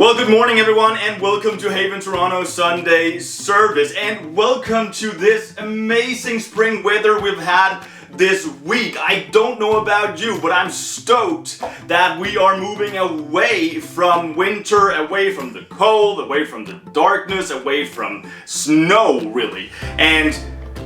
Well, good morning everyone and welcome to Haven Toronto Sunday service and welcome to this amazing spring weather we've had this week. I don't know about you, but I'm stoked that we are moving away from winter, away from the cold, away from the darkness, away from snow really. And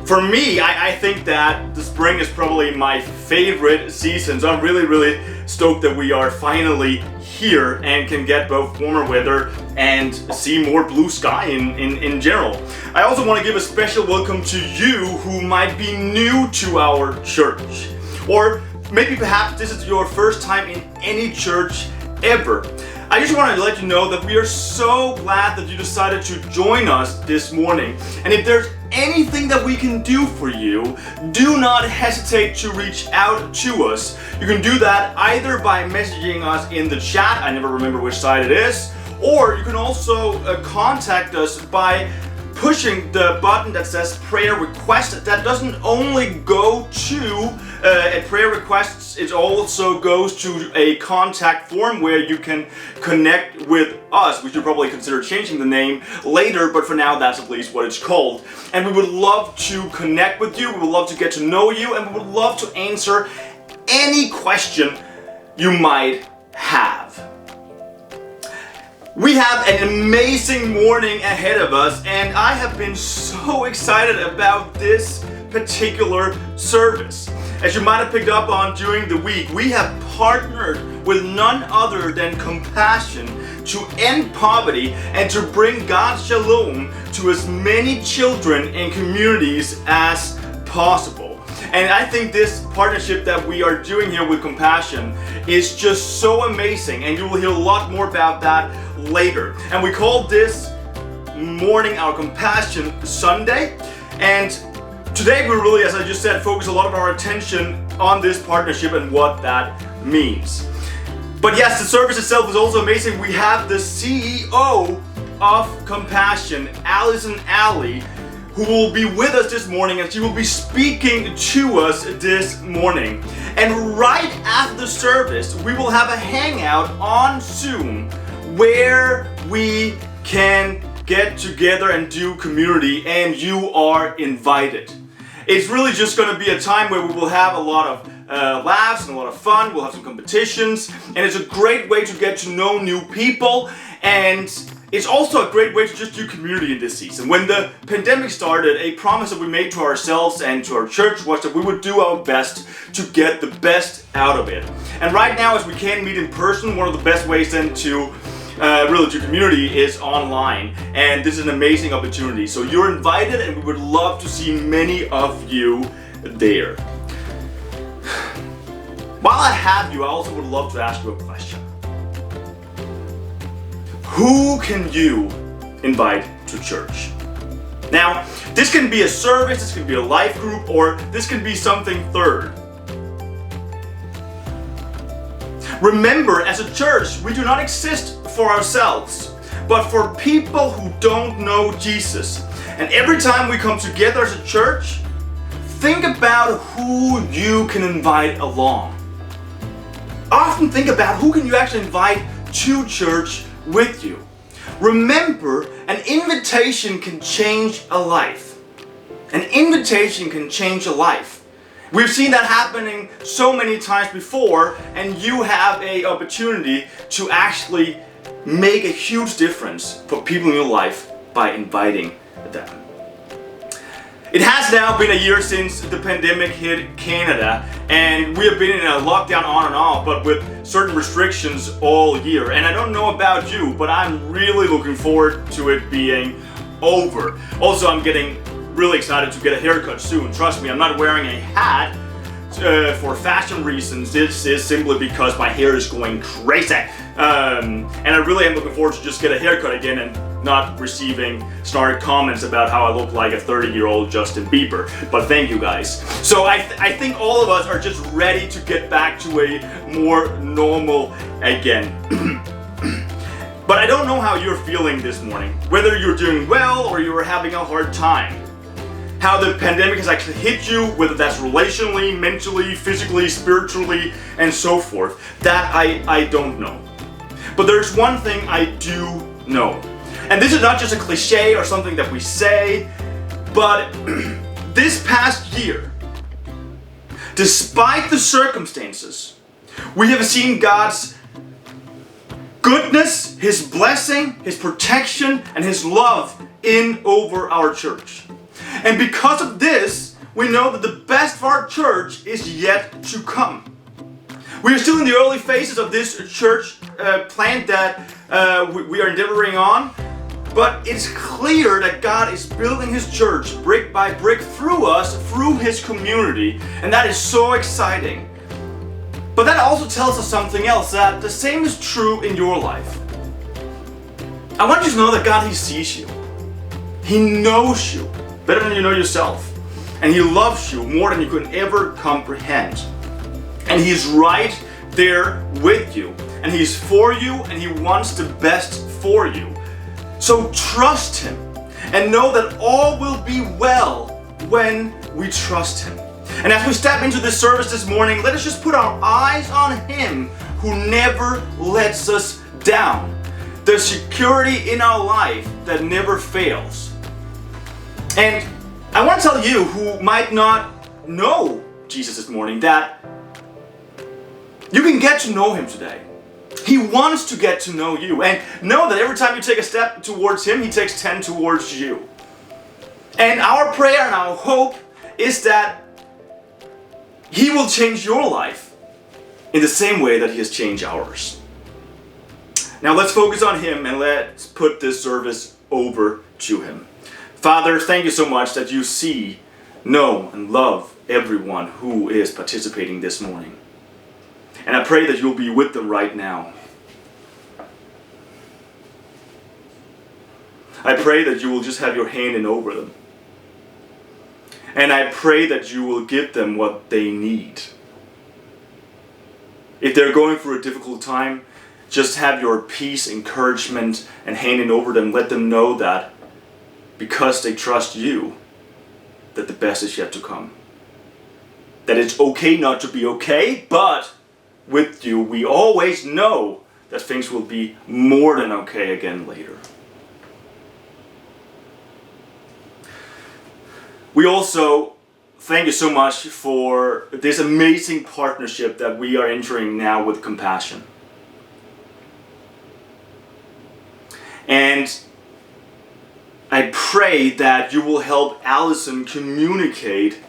for me, I think that the spring is probably my favorite season, so I'm really stoked that we are finally here and can get both warmer weather and see more blue sky in general. I also want to give a special welcome to you who might be new to our church, or maybe perhaps this is your first time in any church ever. I just wanted to let you know that we are so glad that you decided to join us this morning. And if there's anything that we can do for you, do not hesitate to reach out to us. You can do that either by messaging us in the chat, I never remember which side it is, or you can also contact us by pushing the button that says prayer request. That doesn't only go to a prayer request, it also goes to a contact form where you can connect with us. We should probably consider changing the name later, but for now that's at least what it's called. And we would love to connect with you, we would love to get to know you, and we would love to answer any question you might have. We have an amazing morning ahead of us, and I have been so excited about this particular service. As you might have picked up on during the week, we have partnered with none other than Compassion to end poverty and to bring God's shalom to as many children and communities as possible. And I think this partnership that we are doing here with Compassion is just so amazing, and you will hear a lot more about that later. And we call this morning our Compassion Sunday, and today we really, as I just said, focus a lot of our attention on this partnership and what that means. But yes, the service itself is also amazing. We have the CEO of Compassion, Allison Alley, who will be with us this morning, and she will be speaking to us this morning. And right after the service, we will have a hangout on Zoom where we can get together and do community, and you are invited. It's really just going to be a time where we will have a lot of laughs and a lot of fun. We'll have some competitions, and it's a great way to get to know new people, and it's also a great way to just do community in this season. When the pandemic started, a promise that we made to ourselves and to our church was that we would do our best to get the best out of it. And right now, as we can't meet in person, one of the best ways then to really do community is online. And this is an amazing opportunity. So you're invited, and we would love to see many of you there. While I have you, I also would love to ask you a question. Who can you invite to church? Now, this can be a service, this can be a life group, or this can be something third. Remember, as a church, we do not exist for ourselves, but for people who don't know Jesus. And every time we come together as a church, think about who you can invite along. Often think about who can you actually invite to church with you. Remember, an invitation can change a life. An invitation can change a life. We've seen that happening so many times before, and you have an opportunity to actually make a huge difference for people in your life by inviting them. It has now been a year since the pandemic hit Canada, and we have been in a lockdown on and off, but with certain restrictions all year. And I don't know about you, but I'm really looking forward to it being over. Also, I'm getting really excited to get a haircut soon. Trust me, I'm not wearing a hat for fashion reasons. This is simply because my hair is going crazy. And I really am looking forward to just get a haircut again and not receiving snarky comments about how I look like a 30-year-old Justin Bieber. But thank you guys. So I think all of us are just ready to get back to a more normal again. But I don't know how you're feeling this morning. Whether you're doing well or you're having a hard time. How the pandemic has actually hit you, whether that's relationally, mentally, physically, spiritually, and so forth. That I don't know. But there's one thing I do know. And this is not just a cliche or something that we say, but this past year, despite the circumstances, we have seen God's goodness, His blessing, His protection, and His love in over our church. And because of this, we know that the best for our church is yet to come. We are still in the early phases of this church plant that we are endeavoring on, but it's clear that God is building His church brick by brick through us, through His community, and that is so exciting. But that also tells us something else, that the same is true in your life. I want you to know that God, He sees you. He knows you better than you know yourself. And He loves you more than you could ever comprehend. And He's right there with you. And He's for you, and He wants the best for you. So trust Him and know that all will be well when we trust Him. And as we step into this service this morning, let us just put our eyes on Him who never lets us down. The security in our life that never fails. And I want to tell you who might not know Jesus this morning that you can get to know Him today. He wants to get to know you. And know that every time you take a step towards Him, He takes 10 towards you. And our prayer and our hope is that He will change your life in the same way that He has changed ours. Now let's focus on Him and let's put this service over to Him. Father, thank you so much that you see, know, and love everyone who is participating this morning. And I pray that you'll be with them right now. I pray that you will just have your hand in over them. And I pray that you will give them what they need. If they're going through a difficult time, just have your peace, encouragement, and hand in over them. Let them know that because they trust you, that the best is yet to come. That it's okay not to be okay, but with you, we always know that things will be more than okay again later. We also thank you so much for this amazing partnership that we are entering now with Compassion. And I pray that you will help Allison communicate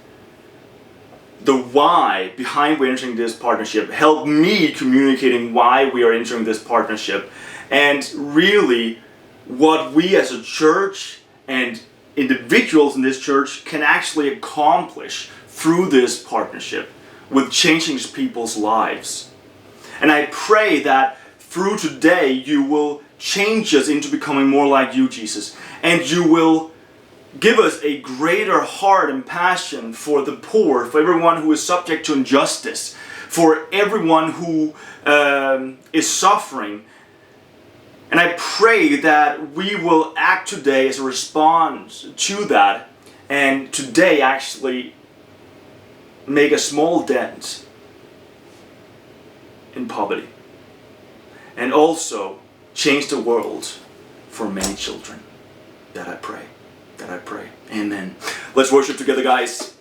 the why behind we're entering this partnership. Help me communicating why we are entering this partnership, and really what we as a church and individuals in this church can actually accomplish through this partnership with changing people's lives. And I pray that through today you will change us into becoming more like you, Jesus, and you will give us a greater heart and passion for the poor, for everyone who is subject to injustice, for everyone who is suffering. And I pray that we will act today as a response to that, and today actually make a small dent in poverty, and also change the world for many children. That I pray. Amen. Let's worship together, guys.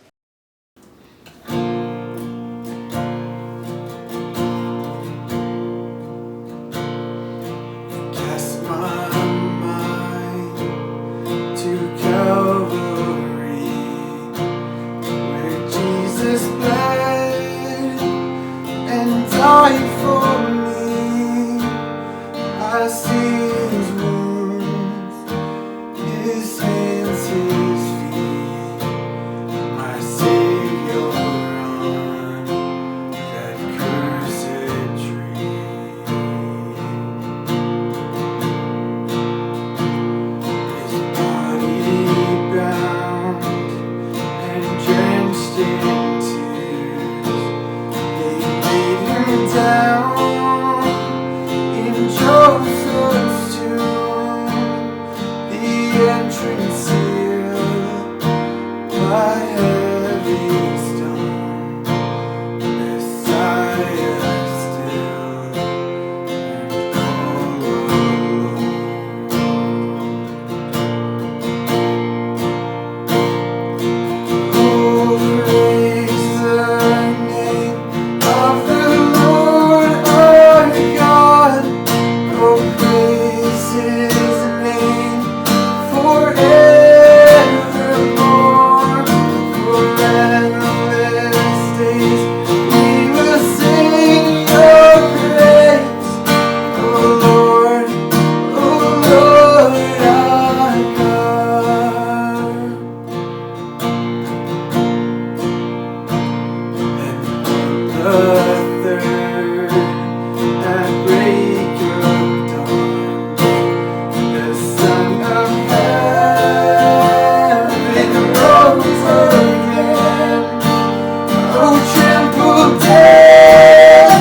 Cast my mind to Calvary, where Jesus bled and died for me. I see His wounds, His hands, His feet. My third, at break of dawn, the Son of Heaven rose again. Oh, tremble death,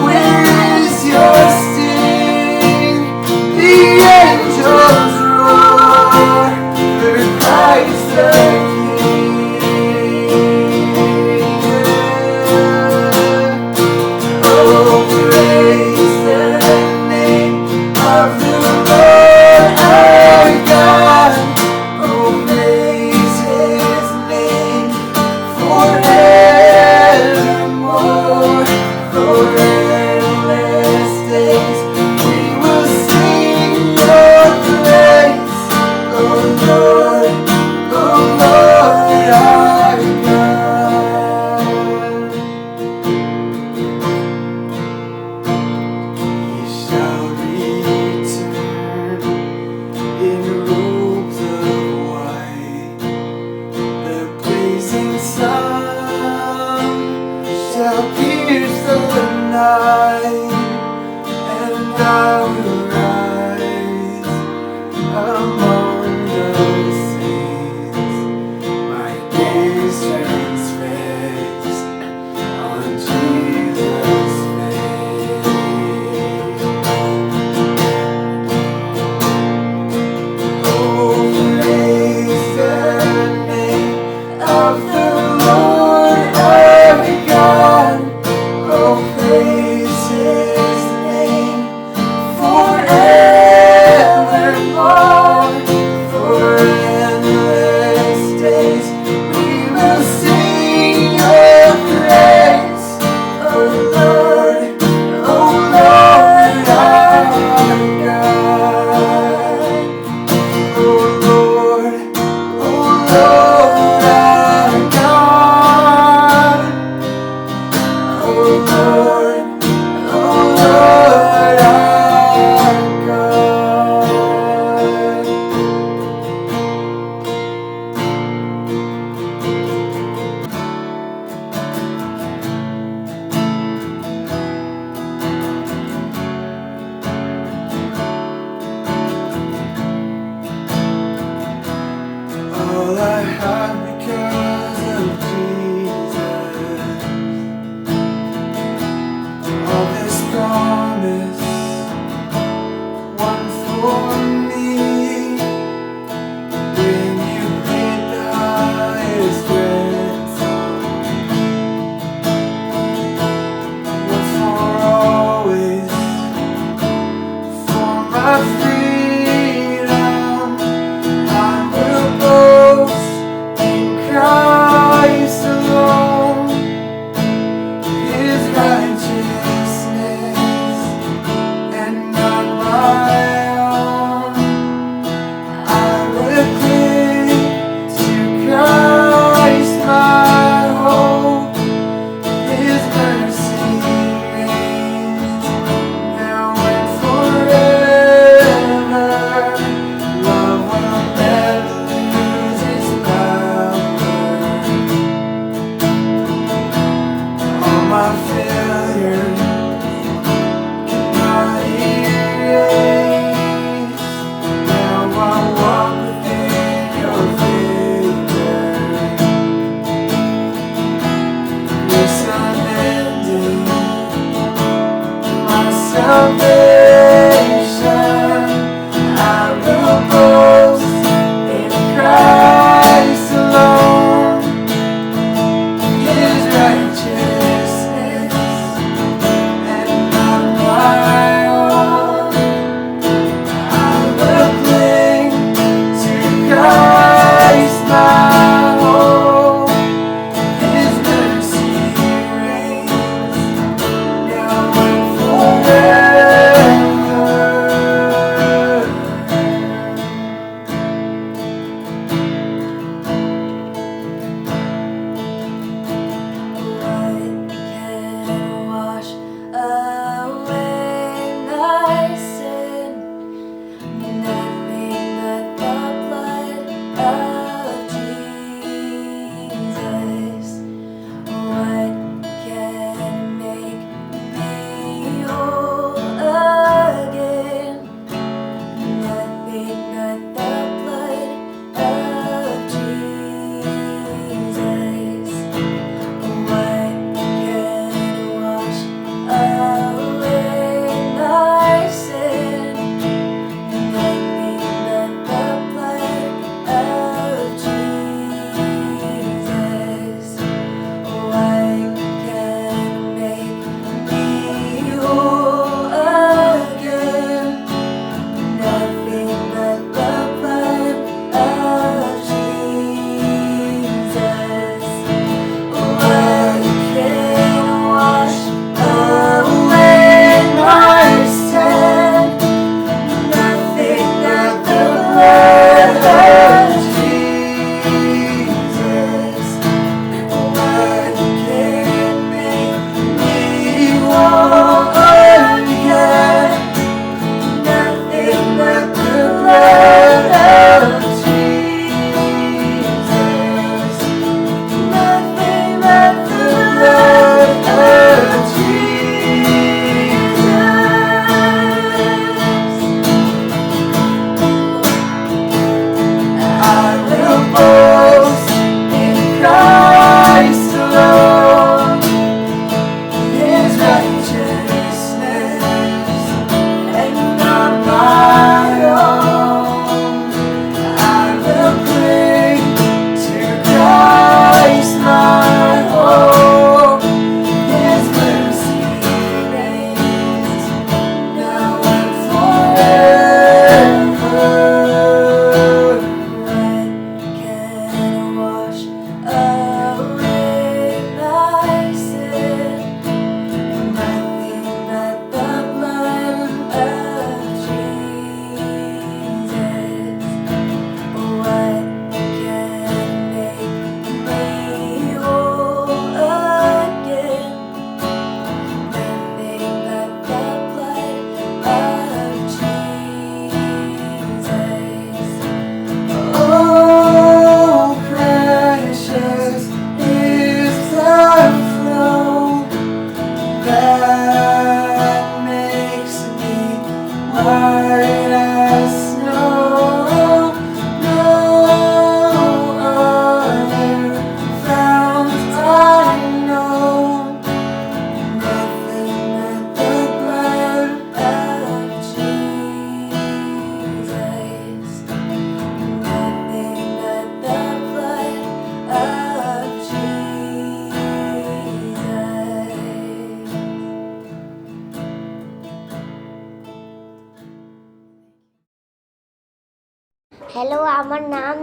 where is your sting? The angels roar for Christ the King.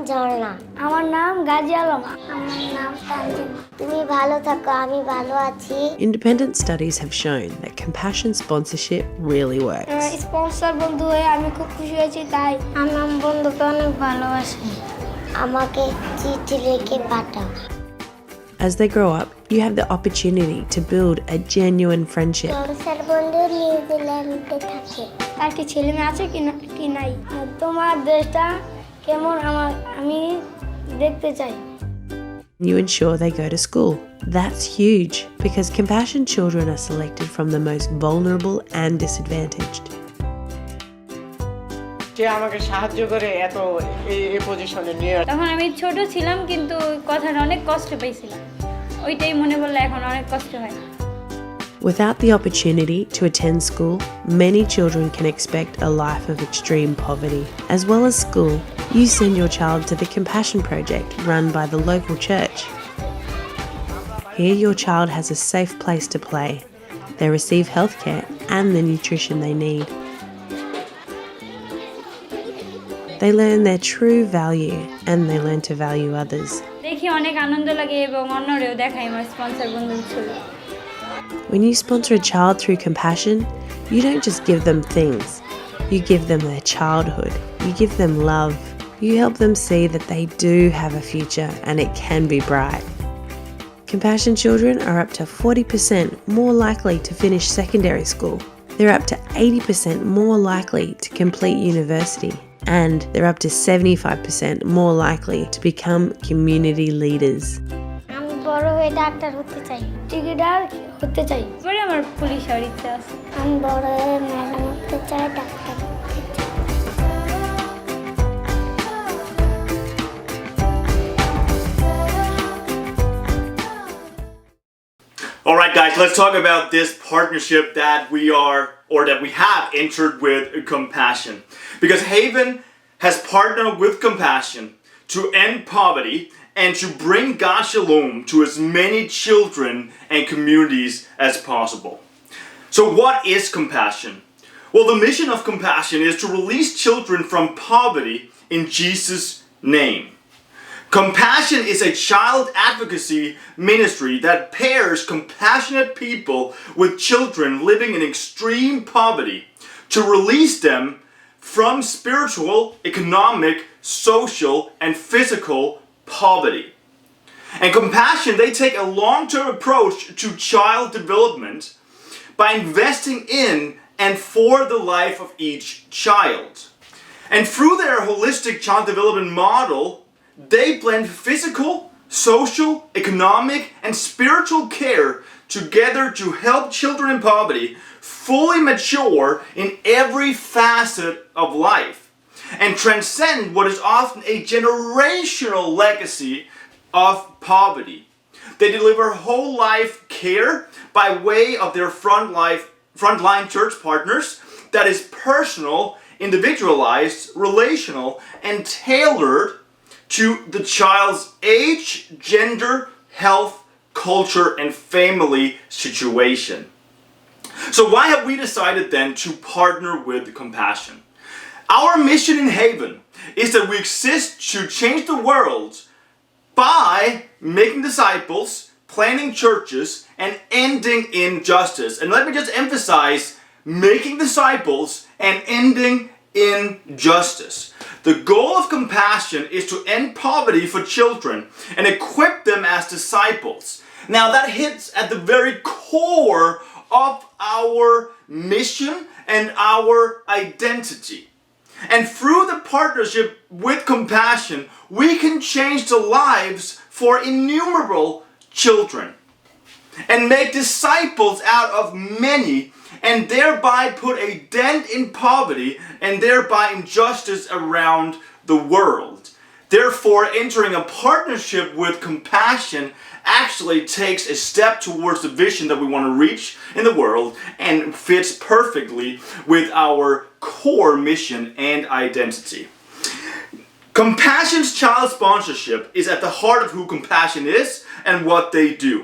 ঝর্ণা। আমার নাম গাজী আলম। আমার নাম তানজিম। তুমি ভালো থাকো, আমি ভালো আছি। Independent studies have shown that compassion sponsorship really works. Sponsor বন্ধু হয়ে আমি খুব খুশি হয়েছি, তাই আমার বন্ধুকে অনেক ভালোবাসি। আমাকে চিঠি লিখে পাঠাও। As they grow up, you have the opportunity to build a genuine friendship. সংসার বন্ধু নিউজিল্যান্ডে থাকে। তার কি ছেলে মেয়ে আছে কি নাই? তোমার দেশটা কেমন আমি দেখতে চাই। You ensure they go to school. That's huge because compassion children are selected from the most vulnerable and disadvantaged. যে আমাকে সাহায্য করে এত এই পজিশনে নিয়ে। তখন আমি ছোট ছিলাম, কিন্তু কথাটা অনেক কষ্ট পেয়েছিলাম। ওইটাই মনে পড়লে এখন অনেক কষ্ট হয়। Without the opportunity to attend school, many children can expect a life of extreme poverty. As well as school, you send your child to the Compassion Project run by the local church. Here your child has a safe place to play. They receive healthcare and the nutrition they need. They learn their true value and they learn to value others. দেখি অনেক আনন্দ লাগে এবং অন্যরেও দেখাই আমার sponsor বন্ধুর ছবি। When you sponsor a child through compassion, you don't just give them things. You give them their childhood. You give them love. You help them see that they do have a future and it can be bright. Compassion children are up to 40% more likely to finish secondary school. They're up to 80% more likely to complete university. And they're up to 75% more likely to become community leaders. আমি বড় হয়ে doctor হতে চাই। Cricketer হতে চাই। পরে আমার police হওয়ার ইচ্ছা আছে। আমি বড় হয়ে ম্যাডাম হতে চাই, ডাক্তার হতে চাই। All right, guys, let's talk about this partnership that we have entered with Compassion. Because Haven has partnered with Compassion to end poverty and to bring God's shalom to as many children and communities as possible. So what is Compassion? Well, the mission of Compassion is to release children from poverty in Jesus' name. Compassion is a child advocacy ministry that pairs compassionate people with children living in extreme poverty to release them from spiritual, economic, social, and physical poverty. And Compassion, they take a long-term approach to child development by investing in and for the life of each child. And through their holistic child development model, they blend physical, social, economic, and spiritual care together to help children in poverty fully mature in every facet of life and transcend what is often a generational legacy of poverty. They deliver whole life care by way of their frontline church partners that is personal, individualized, relational, and tailored to the child's age, gender, health, culture, and family situation. So why have we decided then to partner with Compassion? Our mission in Haven is that we exist to change the world by making disciples, planting churches, and ending injustice. And let me just emphasize, making disciples and ending injustice. The goal of Compassion is to end poverty for children and equip them as disciples. Now that hits at the very core of our mission and our identity. And through the partnership with Compassion, we can change the lives for innumerable children and make disciples out of many, and thereby put a dent in poverty and thereby injustice around the world. Therefore, entering a partnership with Compassion actually takes a step towards the vision that we want to reach in the world and fits perfectly with our core mission and identity. Compassion's child sponsorship is at the heart of who Compassion is and what they do.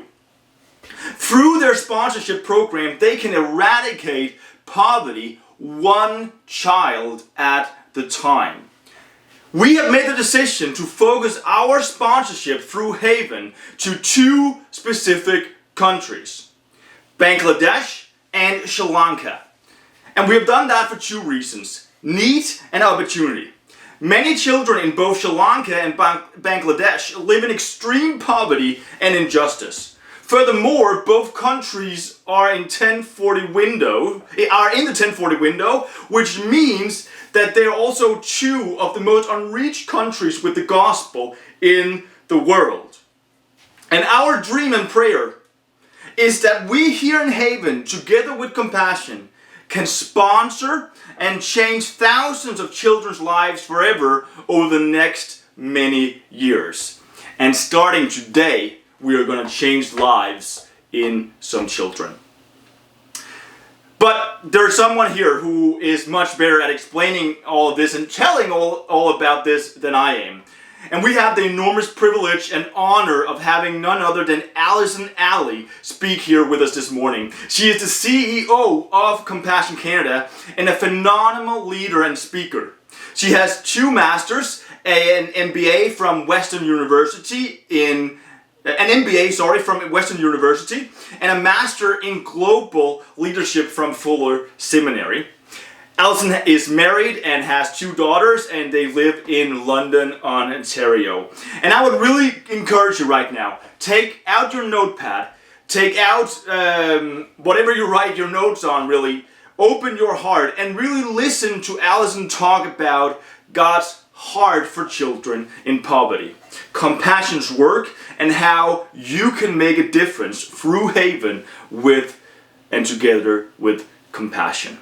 Through their sponsorship program, they can eradicate poverty one child at the time. We have made the decision to focus our sponsorship through Haven to 2 specific countries, Bangladesh and Sri Lanka. And we have done that for 2 reasons, need and opportunity. Many children in both Sri Lanka and Bangladesh live in extreme poverty and injustice. Furthermore, both countries are in the 1040 window, which means that they're also 2 of the most unreached countries with the gospel in the world. And our dream and prayer is that we here in Haven, together with Compassion, can sponsor and change thousands of children's lives forever over the next many years. And starting today, we are going to change lives in some children. But there's someone here who is much better at explaining all of this and telling all about this than I am. And we have the enormous privilege and honor of having none other than Alison Alley speak here with us this morning. She is the CEO of Compassion Canada and a phenomenal leader and speaker. She has 2 masters, an MBA from Western University from Western University, and a master in global leadership from Fuller Seminary. Alison is married and has 2 daughters, and they live in London, Ontario. And I would really encourage you right now, take out your notepad, take out whatever you write your notes on, really. Open your heart and really listen to Alison talk about God's heart for children in poverty, Compassion's work, and how you can make a difference through Haven with and together with Compassion.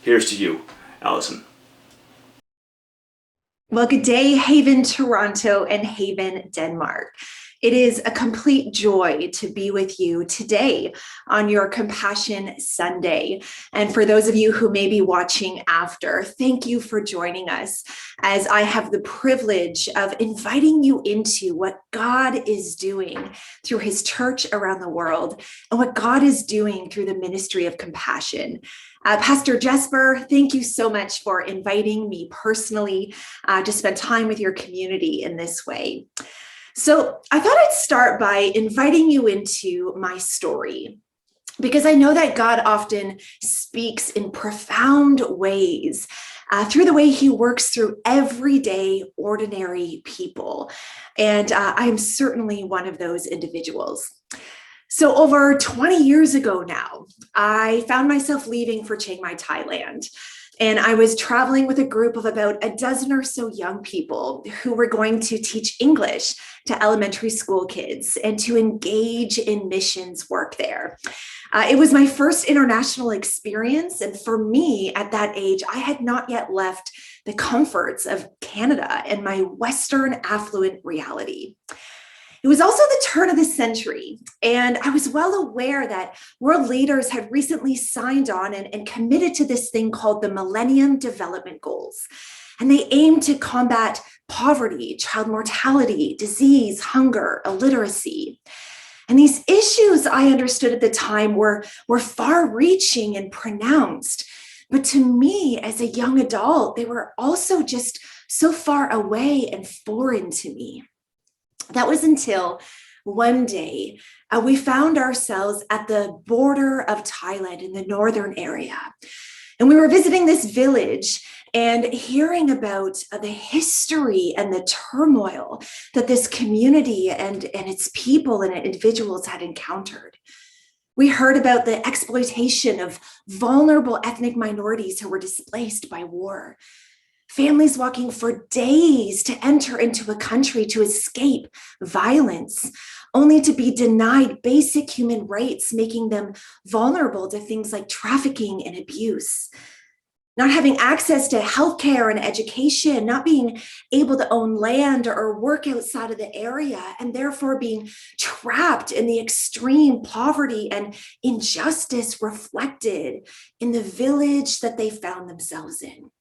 Here's to you, Alison. Well, good day, Haven, Toronto, and Haven, Denmark. It is a complete joy to be with you today on your Compassion Sunday. And for those of you who may be watching after, thank you for joining us as I have the privilege of inviting you into what God is doing through his church around the world and what God is doing through the ministry of Compassion. Pastor Jesper, thank you so much for inviting me personally to spend time with your community in this way. So I thought I'd start by inviting you into my story, because I know that God often speaks in profound ways through the way he works through everyday, ordinary people. And I am certainly one of those individuals. So over 20 years ago now, I found myself leaving for Chiang Mai, Thailand. And I was traveling with a group of about a dozen or so young people who were going to teach English to elementary school kids and to engage in missions work there. It was my first international experience. And for me at that age, I had not yet left the comforts of Canada and my Western affluent reality. It was also the turn of the century, and I was well aware that world leaders had recently signed on and committed to this thing called the Millennium Development Goals. And they aimed to combat poverty, child mortality, disease, hunger, illiteracy. And these issues, I understood at the time, were far-reaching and pronounced. But to me, as a young adult, they were also just so far away and foreign to me. That was until one day we found ourselves at the border of Thailand in the northern area. And we were visiting this village and hearing about the history and the turmoil that this community and its people and individuals had encountered. We heard about the exploitation of vulnerable ethnic minorities who were displaced by war. Families walking for days to enter into a country to escape violence, only to be denied basic human rights, making them vulnerable to things like trafficking and abuse. Not having access to healthcare and education, not being able to own land or work outside of the area, and therefore being trapped in the extreme poverty and injustice reflected in the village that they found themselves in.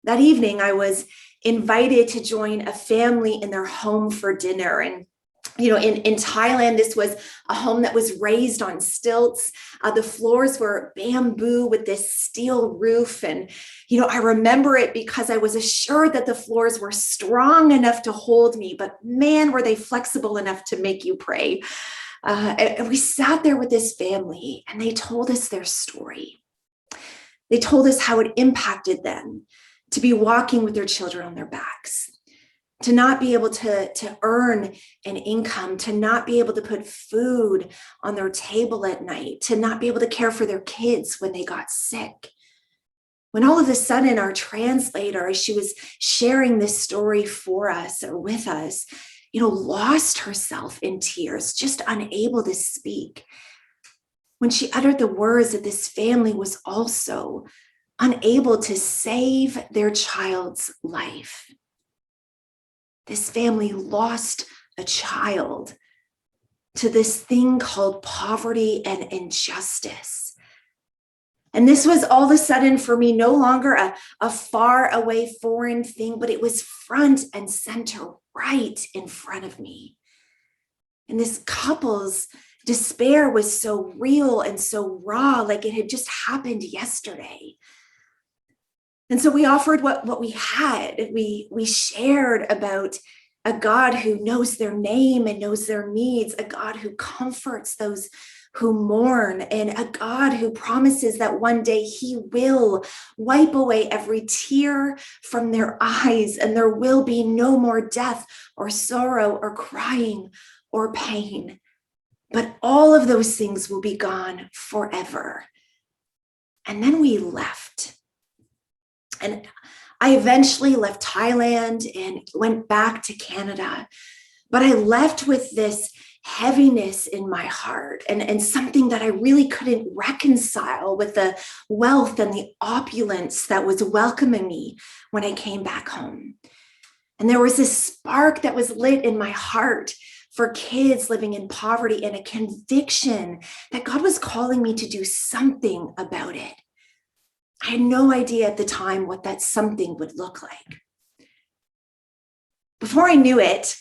That evening, I was invited to join a family in their home for dinner. And In Thailand, this was a home that was raised on stilts. The floors were bamboo with this steel roof. And, I remember it because I was assured that the floors were strong enough to hold me, but man, were they flexible enough to make you pray. And we sat there with this family and they told us their story. They told us how it impacted them to be walking with their children on their backs, to not be able to earn an income, to not be able to put food on their table at night, to not be able to care for their kids when they got sick. When all of a sudden our translator, as she was sharing this story for us or with us, lost herself in tears, just unable to speak. When she uttered the words that this family was also unable to save their child's life. This family lost a child to this thing called poverty and injustice. And this was all of a sudden for me no longer a far away foreign thing, but it was front and center right in front of me. And this couple's despair was so real and so raw, like it had just happened yesterday. And so we offered what we had. We shared about a God who knows their name and knows their needs, a God who comforts those who mourn, and a God who promises that one day he will wipe away every tear from their eyes, and there will be no more death or sorrow or crying or pain. But all of those things will be gone forever. And then we left. And I eventually left Thailand and went back to Canada. But I left with this heaviness in my heart and something that I really couldn't reconcile with the wealth and the opulence that was welcoming me when I came back home. And there was this spark that was lit in my heart for kids living in poverty and a conviction that God was calling me to do something about it. I had no idea at the time what that something would look like. Before I knew it,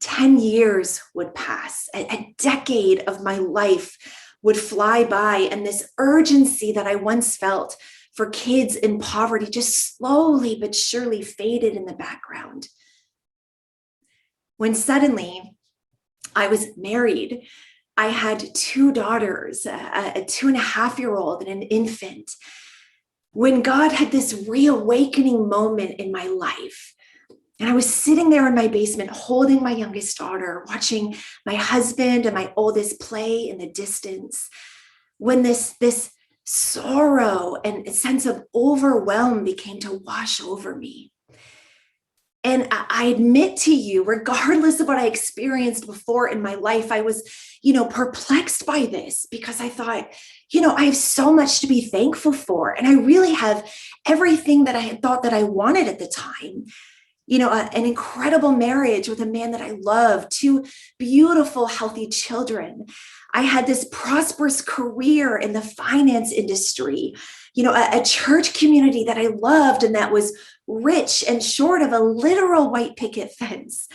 10 years would pass. A decade of my life would fly by, and this urgency that I once felt for kids in poverty just slowly but surely faded in the background. When suddenly I was married, I had two daughters, a 2.5-year-old and an infant. When God had this reawakening moment in my life, and I was sitting there in my basement holding my youngest daughter, watching my husband and my oldest play in the distance, when this sorrow and a sense of overwhelm began to wash over me. And I admit to you, regardless of what I experienced before in my life, I was, perplexed by this because I thought, I have so much to be thankful for. And I really have everything that I had thought that I wanted at the time. An incredible marriage with a man that I love, 2 beautiful, healthy children. I had this prosperous career in the finance industry, a church community that I loved and that was rich and short of a literal white picket fence.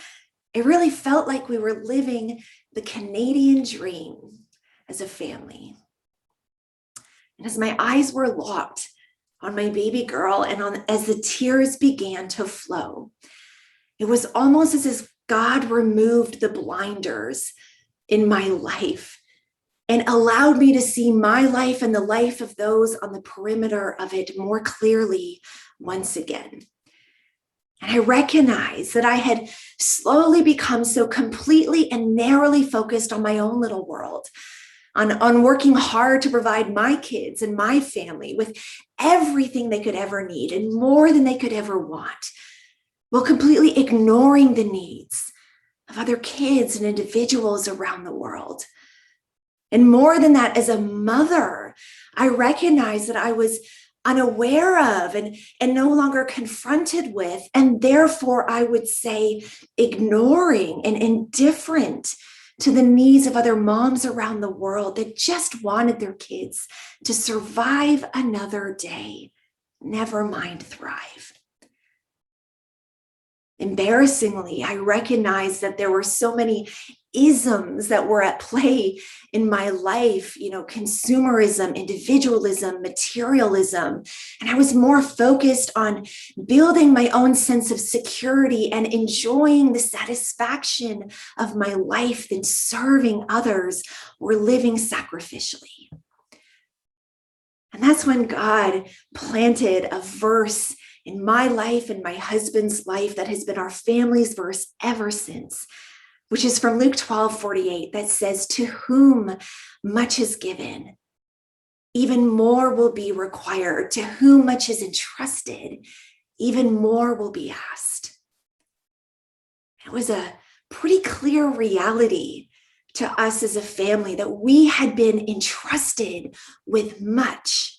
It really felt like we were living the Canadian dream as a family. And as my eyes were locked on my baby girl and as the tears began to flow, it was almost as if God removed the blinders in my life and allowed me to see my life and the life of those on the perimeter of it more clearly once again. And I recognized that I had slowly become so completely and narrowly focused on my own little world, on working hard to provide my kids and my family with everything they could ever need and more than they could ever want, while completely ignoring the needs of other kids and individuals around the world. And more than that, as a mother, I recognized that I was unaware of and no longer confronted with, and therefore I would say ignoring and indifferent to the needs of other moms around the world that just wanted their kids to survive another day, never mind thrive. Embarrassingly, I recognized that there were so many isms that were at play in my life, consumerism, individualism, materialism. And I was more focused on building my own sense of security and enjoying the satisfaction of my life than serving others or living sacrificially. And that's when God planted a verse in my life and my husband's life that has been our family's verse ever since, which is from Luke 12:48, that says, "To whom much is given, even more will be required. To whom much is entrusted, even more will be asked." It was a pretty clear reality to us as a family that we had been entrusted with much.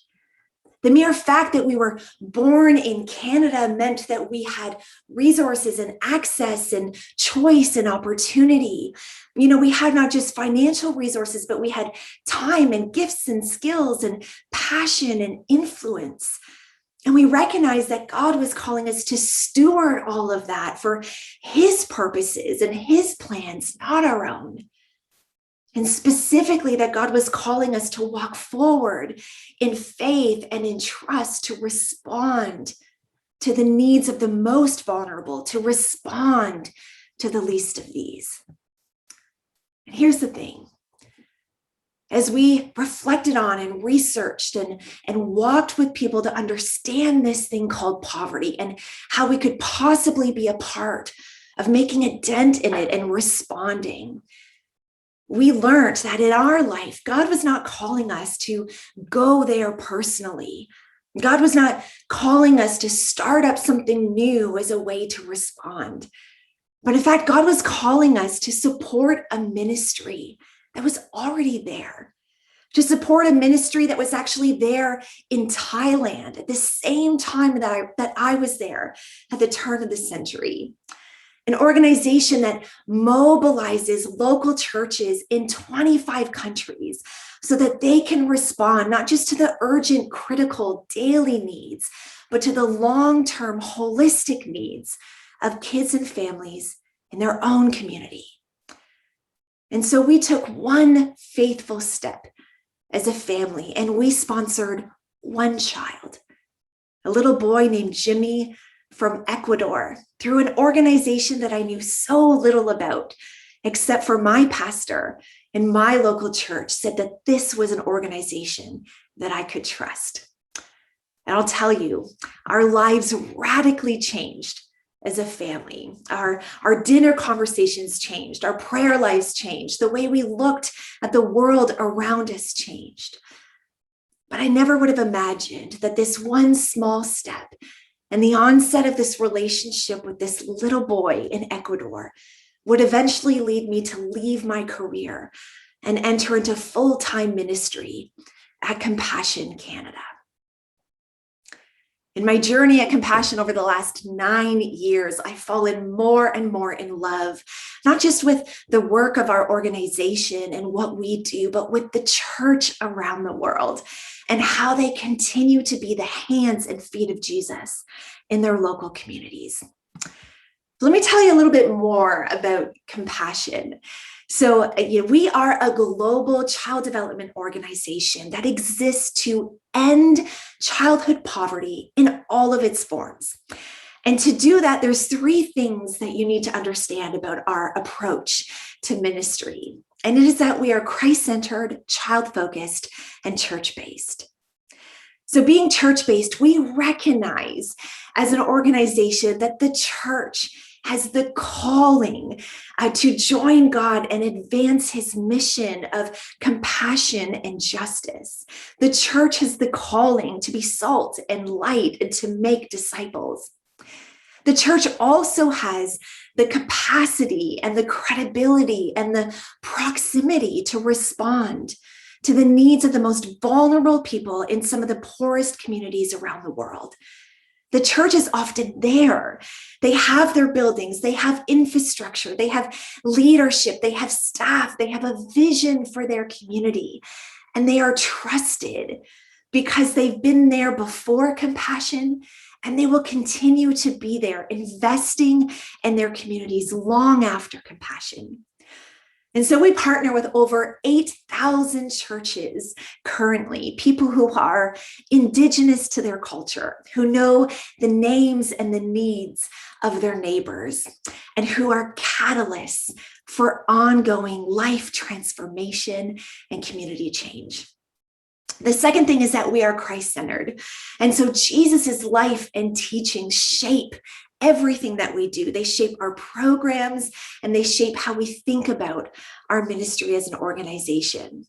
The mere fact that we were born in Canada meant that we had resources and access and choice and opportunity. We had not just financial resources, but we had time and gifts and skills and passion and influence. And we recognized that God was calling us to steward all of that for his purposes and his plans, not our own. And specifically that God was calling us to walk forward in faith and in trust to respond to the needs of the most vulnerable, to respond to the least of these. And here's the thing. As we reflected on and researched and walked with people to understand this thing called poverty and how we could possibly be a part of making a dent in it and responding, we learned that in our life, God was not calling us to go there personally. God was not calling us to start up something new as a way to respond. But in fact, God was calling us to support a ministry that was already there, to support a ministry that was actually there in Thailand at the same time that I was there at the turn of the century. An organization that mobilizes local churches in 25 countries so that they can respond not just to the urgent, critical, daily needs, but to the long-term, holistic needs of kids and families in their own community. And so we took one faithful step as a family, and we sponsored one child, a little boy named Jimmy from Ecuador, through an organization that I knew so little about, except for my pastor in my local church said that this was an organization that I could trust. And I'll tell you, our lives radically changed as a family. Our dinner conversations changed, our prayer lives changed, the way we looked at the world around us changed. But I never would have imagined that this one small step and the onset of this relationship with this little boy in Ecuador would eventually lead me to leave my career and enter into full-time ministry at Compassion Canada. In my journey at Compassion over the last 9 years, I've fallen more and more in love, not just with the work of our organization and what we do, but with the church around the world and how they continue to be the hands and feet of Jesus in their local communities. Let me tell you a little bit more about Compassion. So we are a global child development organization that exists to end childhood poverty in all of its forms. And to do that, there's 3 things that you need to understand about our approach to ministry. And it is that we are Christ-centered, child-focused, and church-based. So being church-based, we recognize as an organization that the church has the calling to join God and advance his mission of compassion and justice. The church has the calling to be salt and light and to make disciples. The church also has the capacity and the credibility and the proximity to respond to the needs of the most vulnerable people in some of the poorest communities around the world. The church is often there. They have their buildings, they have infrastructure, they have leadership, they have staff, they have a vision for their community, and they are trusted because they've been there before Compassion, and they will continue to be there, investing in their communities long after Compassion. And so we partner with over 8,000 churches currently, people who are indigenous to their culture, who know the names and the needs of their neighbors, and who are catalysts for ongoing life transformation and community change. The second thing is that we are Christ-centered. And so Jesus's life and teaching shape everything that we do. They shape our programs and they shape how we think about our ministry as an organization.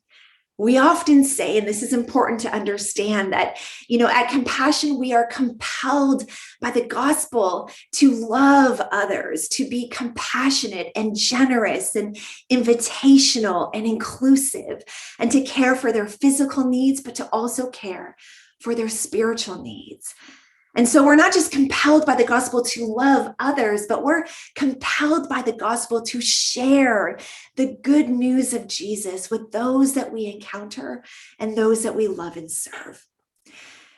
We often say, and this is important to understand, that, at Compassion, we are compelled by the gospel to love others, to be compassionate and generous and invitational and inclusive, and to care for their physical needs, but to also care for their spiritual needs. And so we're not just compelled by the gospel to love others, but we're compelled by the gospel to share the good news of Jesus with those that we encounter and those that we love and serve.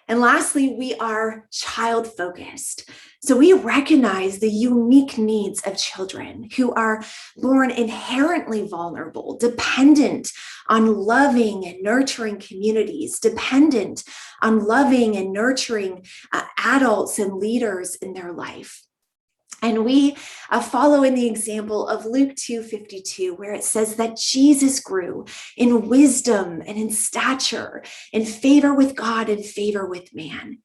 And lastly, we are child-focused. So we recognize the unique needs of children who are born inherently vulnerable, dependent on loving and nurturing communities, dependent on loving and nurturing adults and leaders in their life. And we follow in the example of Luke 2:52, where it says that Jesus grew in wisdom and in stature, in favor with God and favor with man.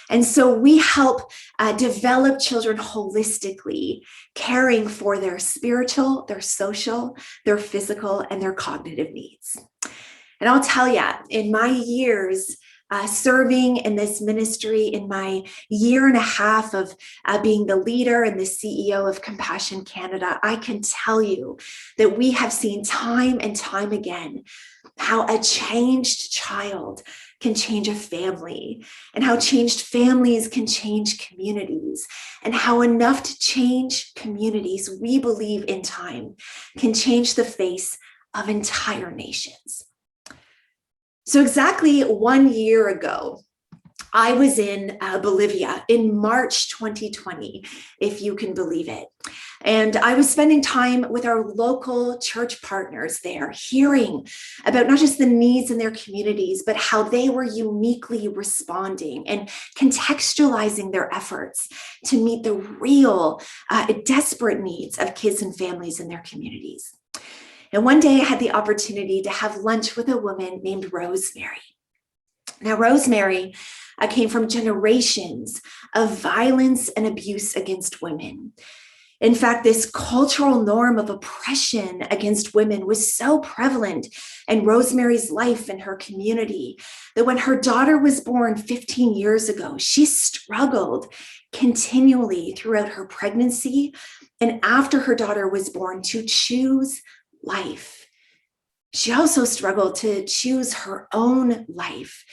And so we help develop children holistically, caring for their spiritual, their social, their physical, and their cognitive needs. And I'll tell you, in my years serving in this ministry, in my year and a half of being the leader and the CEO of Compassion Canada, I can tell you that we have seen time and time again how a changed child can change a family, and how changed families can change communities, and how enough to change communities, we believe in time, can change the face of entire nations. So exactly 1 year ago, I was in Bolivia in March 2020, if you can believe it. And I was spending time with our local church partners there, hearing about not just the needs in their communities, but how they were uniquely responding and contextualizing their efforts to meet the real desperate needs of kids and families in their communities. And one day I had the opportunity to have lunch with a woman named Rosemary. Now, Rosemary came from generations of violence and abuse against women. In fact, this cultural norm of oppression against women was so prevalent in Rosemary's life and her community that when her daughter was born 15 years ago, she struggled continually throughout her pregnancy and after her daughter was born to choose life. She also struggled to choose her own life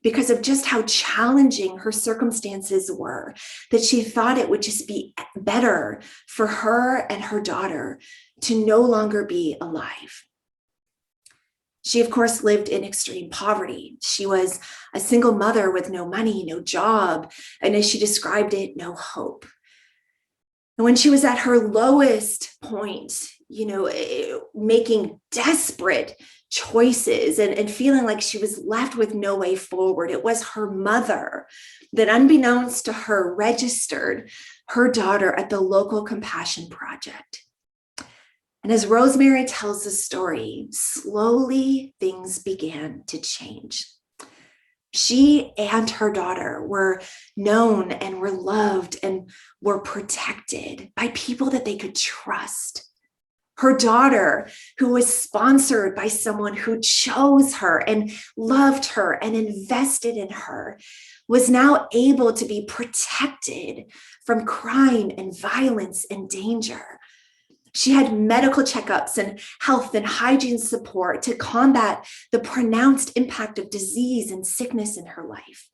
because of just how challenging her circumstances were, that she thought it would just be better for her and her daughter to no longer be alive. She, of course, lived in extreme poverty. She was a single mother with no money, no job, and as she described it, no hope. And when she was at her lowest point, making desperate choices and feeling like she was left with no way forward, it was her mother that, unbeknownst to her, registered her daughter at the local Compassion Project. And as Rosemary tells the story, slowly things began to change. She and her daughter were known and were loved and were protected by people that they could trust. Her daughter, who was sponsored by someone who chose her and loved her and invested in her, was now able to be protected from crime and violence and danger. She had medical checkups and health and hygiene support to combat the pronounced impact of disease and sickness in her life.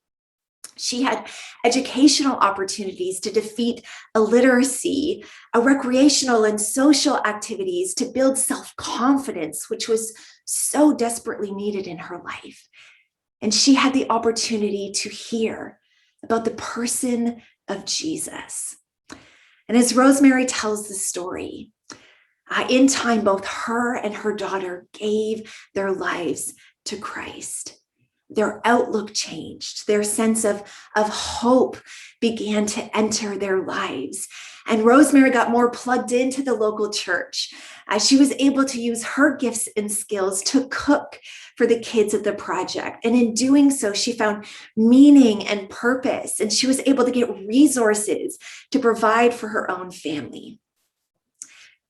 She had educational opportunities to defeat illiteracy, recreational and social activities to build self-confidence, which was so desperately needed in her life. And she had the opportunity to hear about the person of Jesus. And as Rosemary tells the story, In time, both her and her daughter gave their lives to Christ. Their outlook changed. Their sense of hope began to enter their lives. And Rosemary got more plugged into the local church. She was able to use her gifts and skills to cook for the kids at the project. And in doing so, she found meaning and purpose, and she was able to get resources to provide for her own family.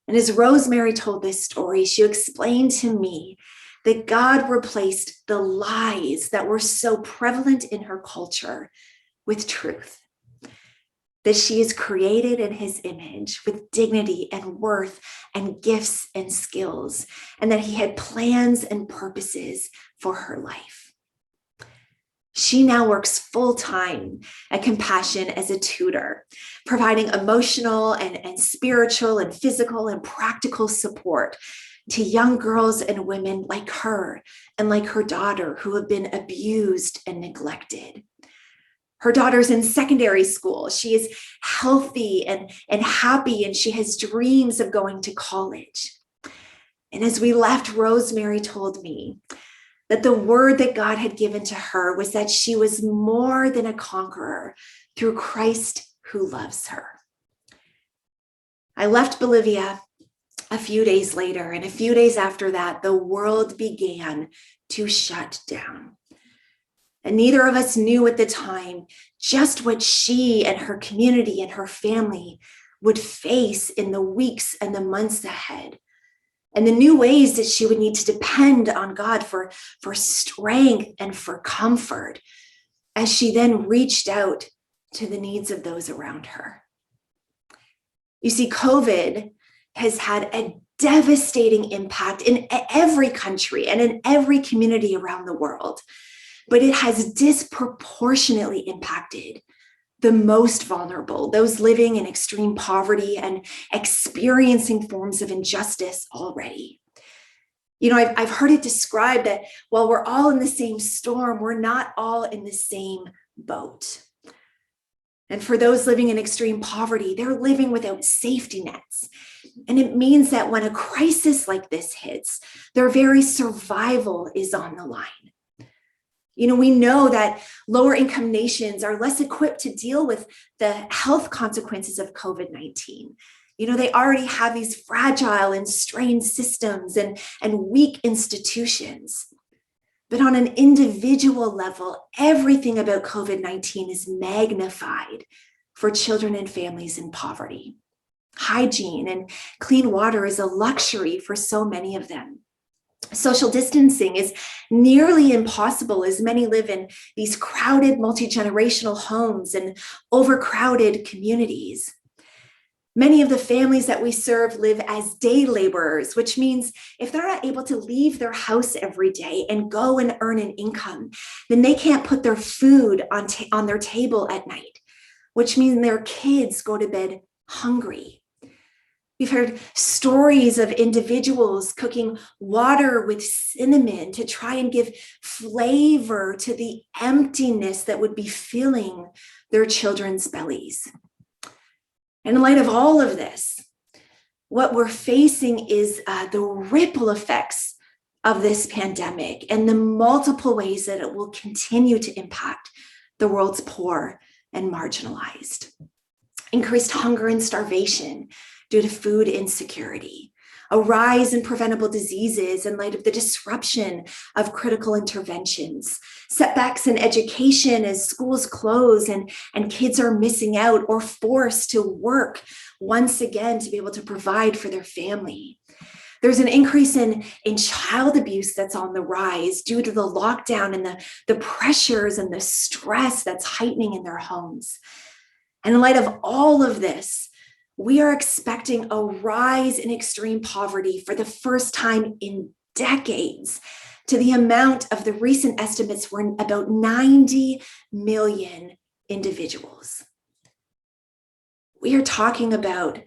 And as Rosemary told this story, she explained to me that God replaced the lies that were so prevalent in her culture with truth. That she is created in his image with dignity and worth and gifts and skills, and that he had plans and purposes for her life. She now works full-time at Compassion as a tutor, providing emotional and spiritual and physical and practical support to young girls and women like her and like her daughter who have been abused and neglected. Her daughter's in secondary school. She is healthy and happy, and she has dreams of going to college. And as we left, Rosemary told me that the word that God had given to her was that she was more than a conqueror through Christ who loves her. I left Bolivia a few days later, and a few days after that, the world began to shut down. And neither of us knew at the time just what she and her community and her family would face in the weeks and the months ahead, and the new ways that she would need to depend on God for strength and for comfort as she then reached out to the needs of those around her. You see, COVID has had a devastating impact in every country and in every community around the world, but it has disproportionately impacted the most vulnerable, those living in extreme poverty and experiencing forms of injustice already. You know, I've heard it described that while we're all in the same storm, we're not all in the same boat. And for those living in extreme poverty, they're living without safety nets. And it means that when a crisis like this hits, their very survival is on the line. You know, we know that lower income nations are less equipped to deal with the health consequences of COVID-19. You know, they already have these fragile and strained systems and weak institutions. But on an individual level, everything about COVID-19 is magnified for children and families in poverty. Hygiene and clean water is a luxury for so many of them. Social distancing is nearly impossible as many live in these crowded multi-generational homes and overcrowded communities. Many of the families that we serve live as day laborers, which means if they're not able to leave their house every day and go and earn an income, then they can't put their food on their table at night, which means their kids go to bed hungry. We've heard stories of individuals cooking water with cinnamon to try and give flavor to the emptiness that would be filling their children's bellies. And in light of all of this, what we're facing is the ripple effects of this pandemic and the multiple ways that it will continue to impact the world's poor and marginalized. Increased hunger and starvation due to food insecurity, a rise in preventable diseases in light of the disruption of critical interventions, setbacks in education as schools close and kids are missing out or forced to work once again to be able to provide for their family. There's an increase in child abuse that's on the rise due to the lockdown and the pressures and the stress that's heightening in their homes. And in light of all of this, we are expecting a rise in extreme poverty for the first time in decades, to the amount of the recent estimates were about 90 million individuals. We are talking about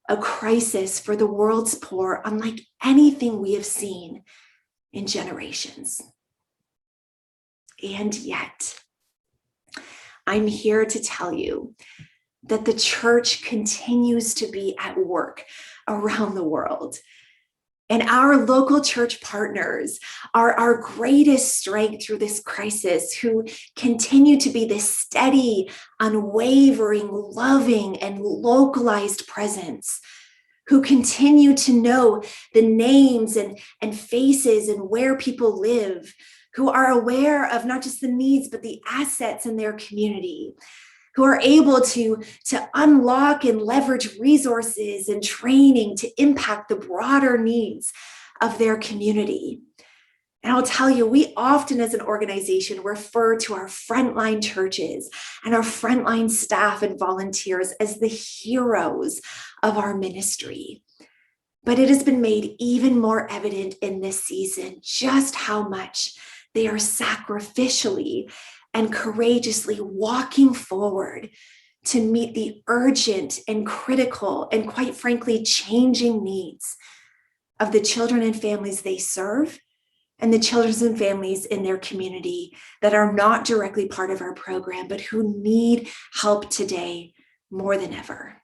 a crisis for the world's poor unlike anything we have seen in generations. And yet, I'm here to tell you that the church continues to be at work around the world. And our local church partners are our greatest strength through this crisis, who continue to be this steady, unwavering, loving, and localized presence, who continue to know the names and faces and where people live, who are aware of not just the needs, but the assets in their community, who are able to unlock and leverage resources and training to impact the broader needs of their community. And I'll tell you, we often as an organization refer to our frontline churches and our frontline staff and volunteers as the heroes of our ministry. But it has been made even more evident in this season just how much they are sacrificially and courageously walking forward to meet the urgent and critical and, quite frankly, changing needs of the children and families they serve and the children and families in their community that are not directly part of our program, but who need help today more than ever.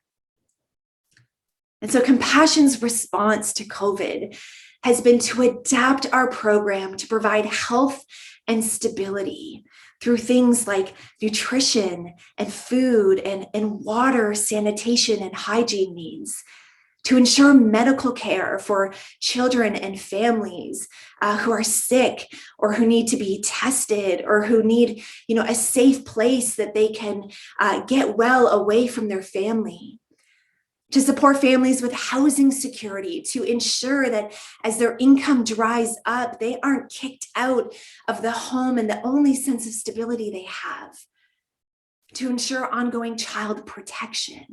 And so Compassion's response to COVID has been to adapt our program to provide health and stability through things like nutrition and food and water, sanitation and hygiene needs, to ensure medical care for children and families who are sick or who need to be tested or who need, a safe place that they can get well away from their family. To support families with housing security, to ensure that as their income dries up, they aren't kicked out of the home and the only sense of stability they have. To ensure ongoing child protection,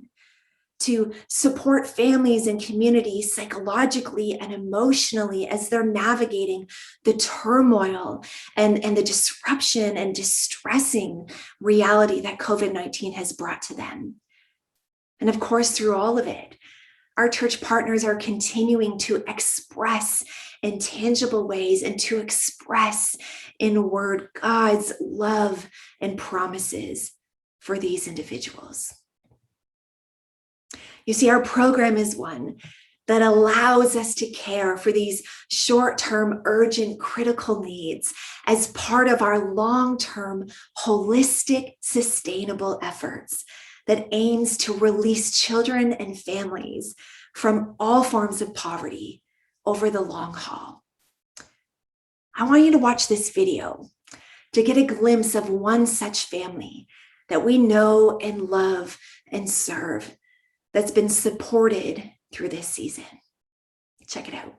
to support families and communities psychologically and emotionally as they're navigating the turmoil and the disruption and distressing reality that COVID-19 has brought to them. And of course, through all of it, our church partners are continuing to express in tangible ways and to express in word God's love and promises for these individuals. You see, our program is one that allows us to care for these short-term, urgent, critical needs as part of our long-term, holistic, sustainable efforts that aims to release children and families from all forms of poverty over the long haul. I want you to watch this video to get a glimpse of one such family that we know and love and serve that's been supported through this season. Check it out.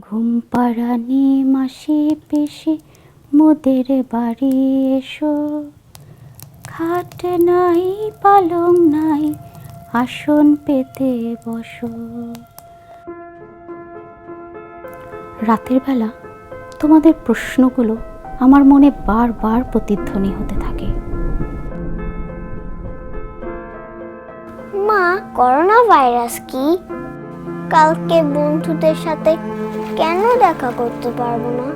ঘুম পাড়ানি মাসি পিসি মোদের বাড়ি এসো খাট নাই পালং নাই আসন পেতে বসো। রাতের বেলা তোমাদের প্রশ্নগুলো আমার মনে বারবার প্রতিধ্বনি হতে থাকে। মা, করোনা ভাইরাস কি? কালকে বন্ধুদের সাথে কেন দেখা করতে পারবো না?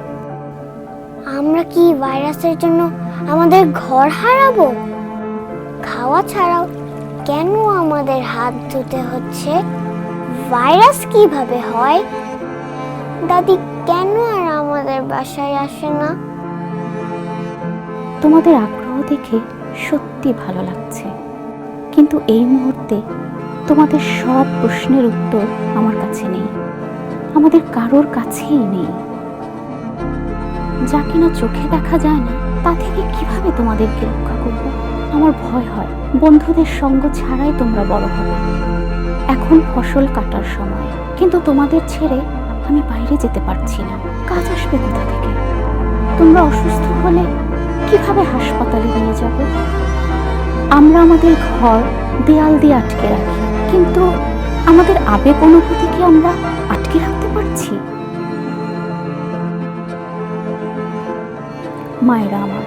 আমরা কি ভাইরাসের জন্য আমাদের ঘর হারাবো? খাওয়া ছাড়াও কেন আমাদের হাত ধুতে হচ্ছে? ভাইরাস কিভাবে হয়? দাদি কেন আর আমাদের বাসায় আসে না? তোমাদের আগ্রহ দেখে সত্যি ভালো লাগছে, কিন্তু এই মুহূর্তে তোমাদের সব প্রশ্নের উত্তর আমার কাছে নেই, আমাদের কারোর কাছেই নেই। যা কিনা চোখে দেখা যায় না, তা থেকে কিভাবে তোমাদেরকে রক্ষা করব? আমার ভয় হয় বন্ধুদের সঙ্গ ছাড়াই তোমরা বড় হবে। এখন ফসল কাটার সময়, কিন্তু তোমাদের ছেড়ে আমি বাইরে যেতে পারছি না। কাজ আসবে কোথা থেকে? তোমরা অসুস্থ হলে কিভাবে হাসপাতালে নিয়ে যাব? আমরা আমাদের ঘর দেয়াল দিয়ে আটকে রাখি, কিন্তু আমাদের আবেগ অনুভূতি কি আমরা আটকে রাখতে পারছি? মায়েরা আমার,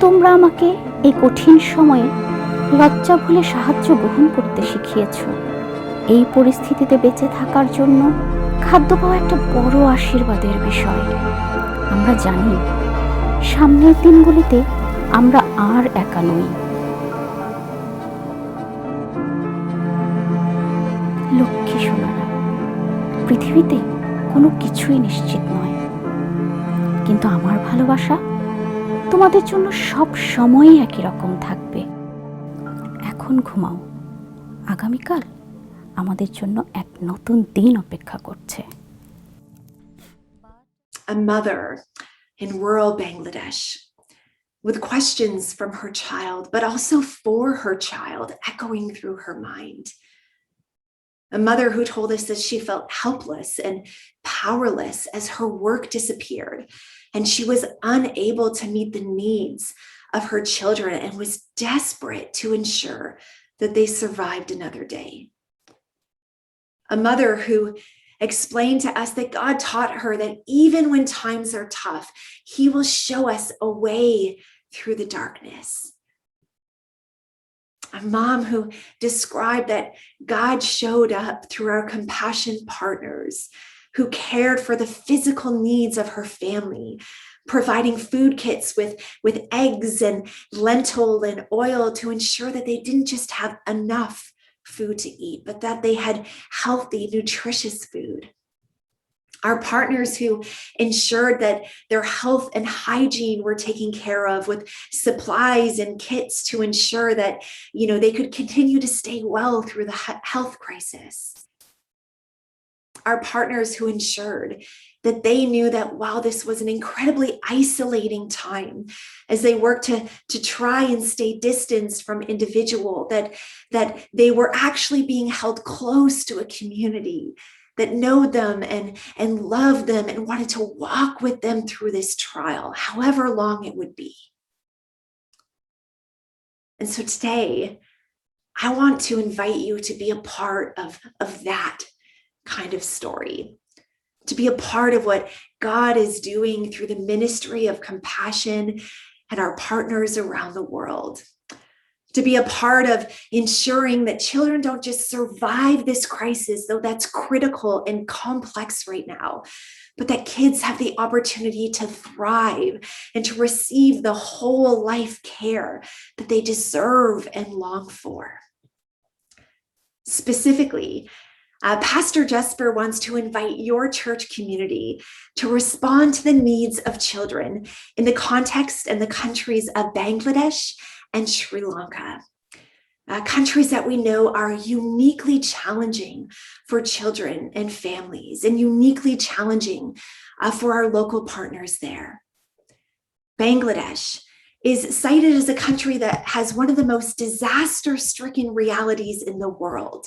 তোমরা আমাকে এই কঠিন সময়ে লজ্জা ভুলে সাহায্য গ্রহণ করতে শিখিয়েছ। এই পরিস্থিতিতে বেঁচে থাকার জন্য খাদ্য পাওয়া একটা বড় আশীর্বাদের বিষয়। আমরা জানি সামনের দিনগুলিতে আমরা আর একা নই। লক্ষ্মী সোনারা, পৃথিবীতে কোনো কিছুই নিশ্চিত নয়, কিন্তু আমার ভালোবাসা তোমাদের জন্য সব সময়ই একই রকম থাকবে। এখন ঘুমাও, আগামীকাল আমাদের জন্য এক নতুন দিন অপেক্ষা করছে। A mother in rural Bangladesh with questions from her child, but also for her child echoing through her mind. A mother who told us that she felt helpless and powerless as her work disappeared, and she was unable to meet the needs of her children and was desperate to ensure that they survived another day. A mother who explained to us that God taught her that even when times are tough, He will show us a way through the darkness. A mom who described that God showed up through our compassion partners who cared for the physical needs of her family, providing food kits with eggs and lentil and oil to ensure that they didn't just have enough food to eat, but that they had healthy, nutritious food. Our partners who ensured that their health and hygiene were taken care of with supplies and kits to ensure that, they could continue to stay well through the health crisis. Our partners who ensured that they knew that while this was an incredibly isolating time, as they worked to try and stay distanced from individual, that they were actually being held close to a community that know them and loved them and wanted to walk with them through this trial, however long it would be. And so today, I want to invite you to be a part of that kind of story, to be a part of what God is doing through the ministry of compassion and our partners around the world. To be a part of ensuring that children don't just survive this crisis, though that's critical and complex right now, but that kids have the opportunity to thrive and to receive the whole life care that they deserve and long for. Specifically, Pastor Jesper wants to invite your church community to respond to the needs of children in the context and the countries of Bangladesh and Sri Lanka, countries that we know are uniquely challenging for children and families and uniquely challenging for our local partners there. Bangladesh is cited as a country that has one of the most disaster-stricken realities in the world.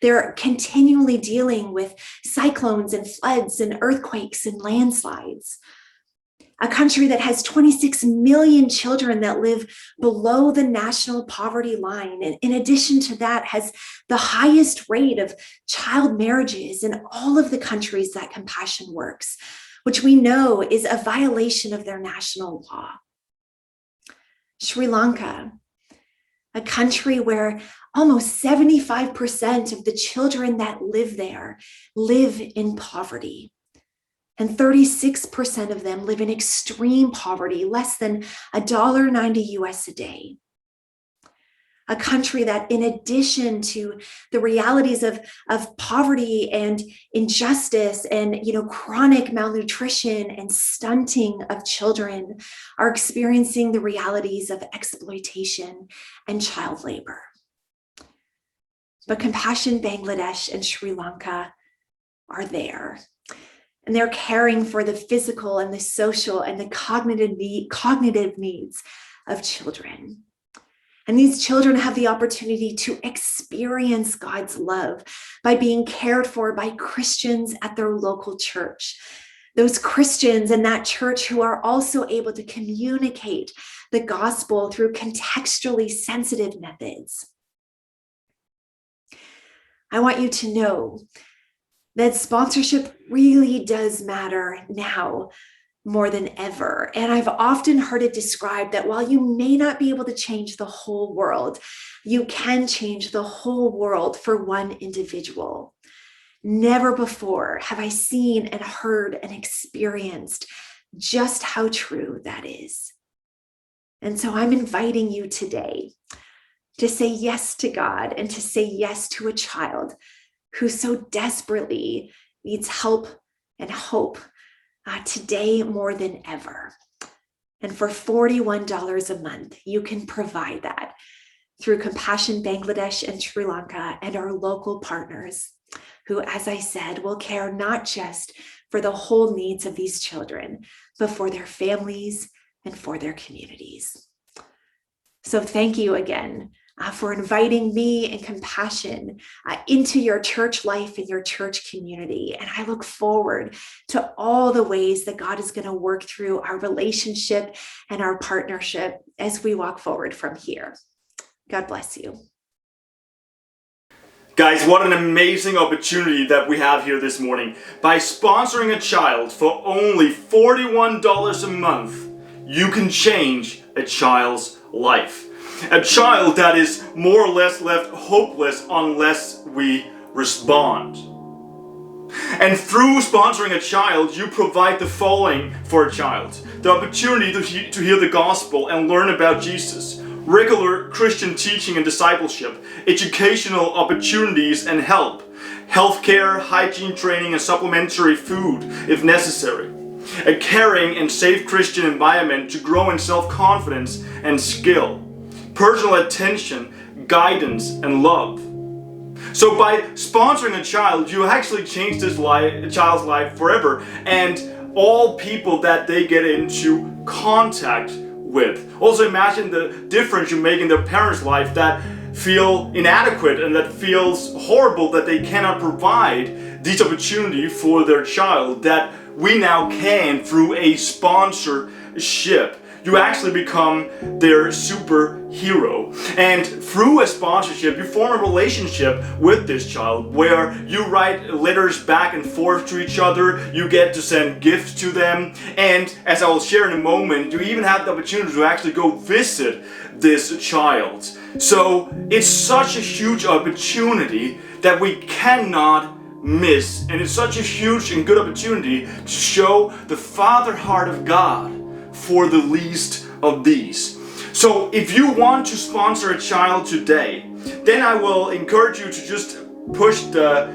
They're continually dealing with cyclones and floods and earthquakes and landslides. A country that has 26 million children that live below the national poverty line. And in addition to that, has the highest rate of child marriages in all of the countries that Compassion works, which we know is a violation of their national law. Sri Lanka, a country where almost 75% of the children that live there live in poverty. And 36% of them live in extreme poverty, less than $1.90 US a day. A country that, in addition to the realities of poverty and injustice and chronic malnutrition and stunting of children, are experiencing the realities of exploitation and child labor. But Compassion Bangladesh and Sri Lanka are there. And they're caring for the physical and the social and the cognitive needs of children. And these children have the opportunity to experience God's love by being cared for by Christians at their local church. Those Christians in that church who are also able to communicate the gospel through contextually sensitive methods. I want you to know that sponsorship really does matter now more than ever. And I've often heard it described that while you may not be able to change the whole world, you can change the whole world for one individual. Never before have I seen and heard and experienced just how true that is. And so I'm inviting you today to say yes to God and to say yes to a child who so desperately needs help and hope today more than ever. And for $41 a month, you can provide that through Compassion Bangladesh and Sri Lanka and our local partners who, as I said, will care not just for the whole needs of these children, but for their families and for their communities. So thank you again for inviting me and Compassion into your church life and your church community. And I look forward to all the ways that God is going to work through our relationship and our partnership as we walk forward from here. God bless you. Guys, what an amazing opportunity that we have here this morning. By sponsoring a child for only $41 a month, you can change a child's life. A child that is more or less left hopeless unless we respond. And through sponsoring a child, you provide the following for a child: the opportunity to hear the gospel and learn about Jesus, regular Christian teaching and discipleship, educational opportunities and help, healthcare, hygiene training and supplementary food if necessary, a caring and safe Christian environment to grow in self-confidence and skill, personal attention, guidance and love. So by sponsoring a child, you actually change this child's life forever, and all people that they get into contact with. Also imagine the difference you make in their parents' life that feel inadequate and that feels horrible that they cannot provide this opportunity for their child that we now can through a sponsorship. You actually become their superhero. And through a sponsorship, you form a relationship with this child where you write letters back and forth to each other, you get to send gifts to them, and as I will share in a moment, you even have the opportunity to actually go visit this child. So it's such a huge opportunity that we cannot miss, and it's such a huge and good opportunity to show the Father heart of God for the least of these. So if you want to sponsor a child today, then I will encourage you to just push the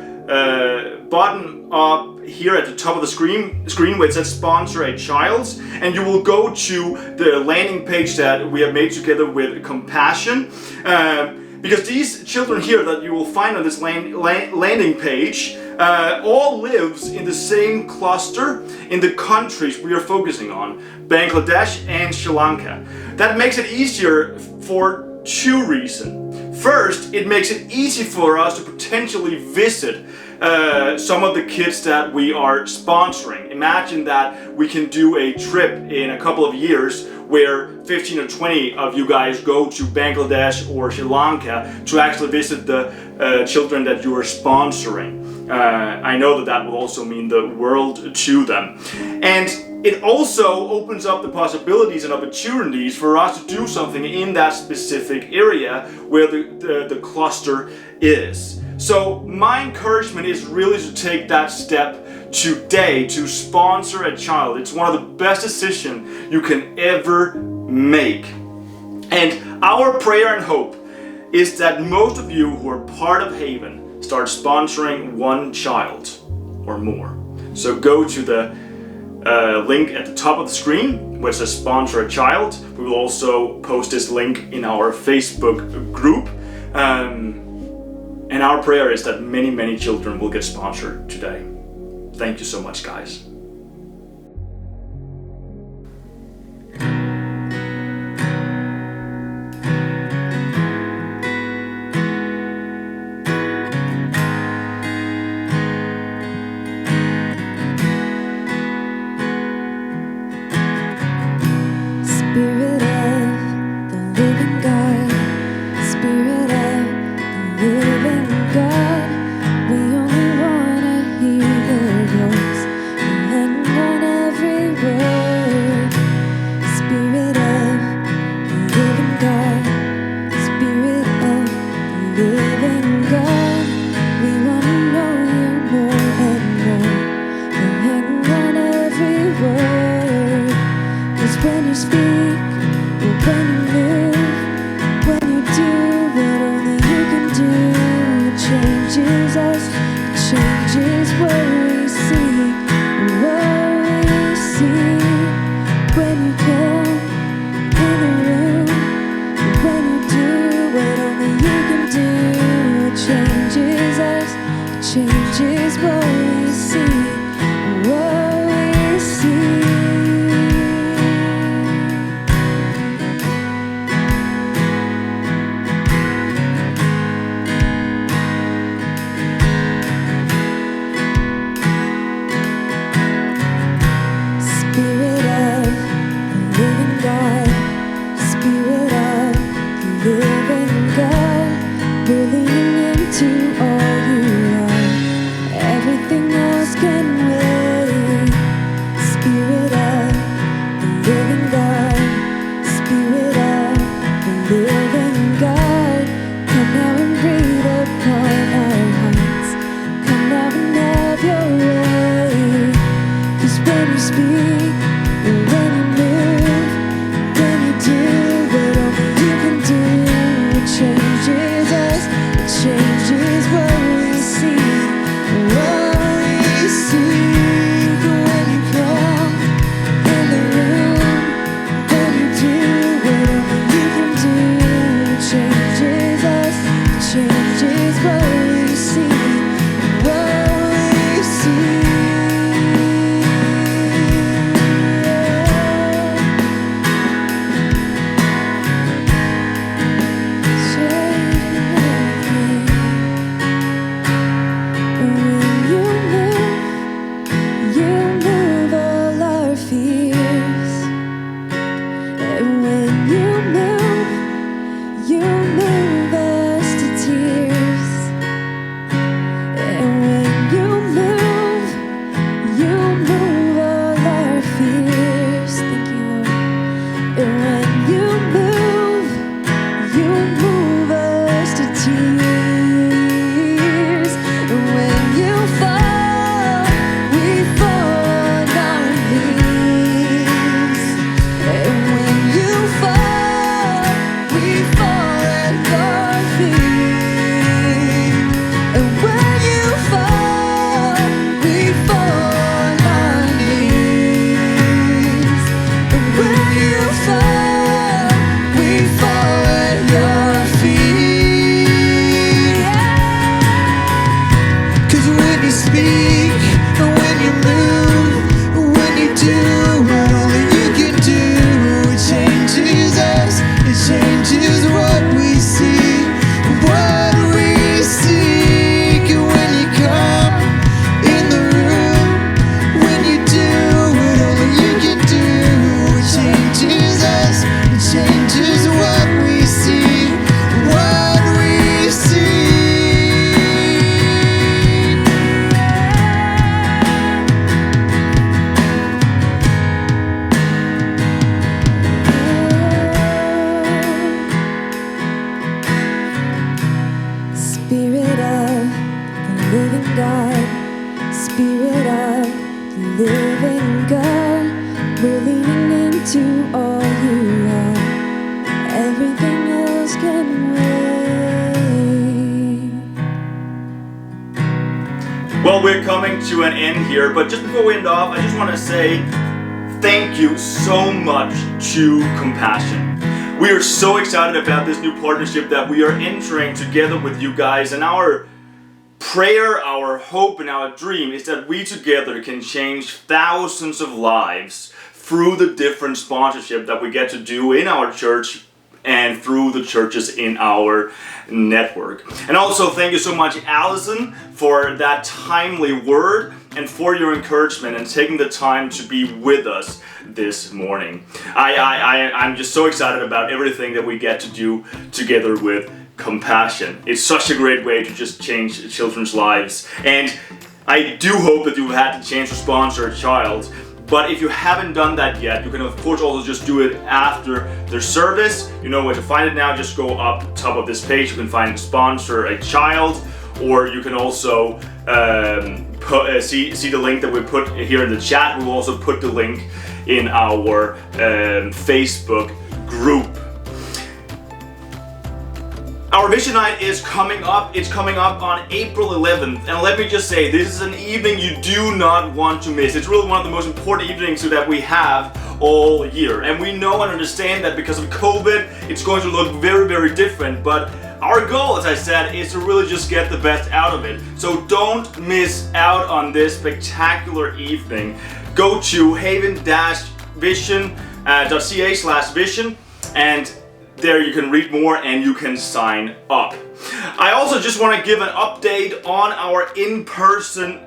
button up here at the top of the screen where it says sponsor a child, and you will go to the landing page that we have made together with Compassion, because these children here that you will find on this landing page all lives in the same cluster in the countries we are focusing on, Bangladesh and Sri Lanka. That makes it easier for two reasons. First, it makes it easy for us to potentially visit some of the kids that we are sponsoring. Imagine that we can do a trip in a couple of years where 15 or 20 of you guys go to Bangladesh or Sri Lanka to actually visit the children that you are sponsoring. I know that will also mean the world to them. And it also opens up the possibilities and opportunities for us to do something in that specific area where the cluster is. So my encouragement is really to take that step today to sponsor a child. It's one of the best decisions you can ever make. And our prayer and hope is that most of you who are part of Haven start sponsoring one child or more. So go to the link at the top of the screen where it says sponsor a child. We will also post this link in our Facebook group. And our prayer is that many, many children will get sponsored today. Thank you so much, guys. Spirit of the living God, Spirit of the living God, we only wanna hear your voice and hang on every word. Spirit of the living God, Spirit of the living God, we wanna know you more and more and hang on every word. 'Cause when you speak, when you move, when you do what only you can do, it changes us. can in the room. When you do what only you can do, it changes us, it changes what we see, what we see. Spirit of the living God, Spirit of the living God, we're leaning into all you are. Everything else can wait. Spirit of the living God, Spirit of the living God, come now and breathe upon our hearts. Come now and have your way. 'Cause when you speak, and when you move, when you do what only you can do, it changes us, it changes what we see, what we see. When you come in the room, when you do what only you can do, it changes us, it changes what we see, what we see. Spirit of the living God, Spirit of the living God, we're leaning into all you are. Everything else can wait. Well, we're coming to an end here, but just before we end off, I just want to say thank you so much to Compassion. We are so excited about this new partnership that we are entering together with you guys, and our prayer, our hope, and our dream is that we together can change thousands of lives through the different sponsorship that we get to do in our church and through the churches in our network. And also thank you so much, Allison, for that timely word and for your encouragement and taking the time to be with us this morning. I'm just so excited about everything that we get to do together with Compassion. It's such a great way to just change children's lives. And I do hope that you've had the chance to sponsor a child. But if you haven't done that yet, you can of course also just do it after the service. You know where to find it now. Just go up top of this page. You can find sponsor a child, or you can also see the link that we put here in the chat. We'll also put the link in our Facebook group. Our Vision Night is coming up. It's coming up on April 11th. And let me just say, this is an evening you do not want to miss. It's really one of the most important evenings that we have all year. And we know and understand that because of COVID, it's going to look very, very different. But our goal, as I said, is to really just get the best out of it. So don't miss out on this spectacular evening. Go to haven-vision.ca/vision, and there you can read more and you can sign up. I also just want to give an update on our in-person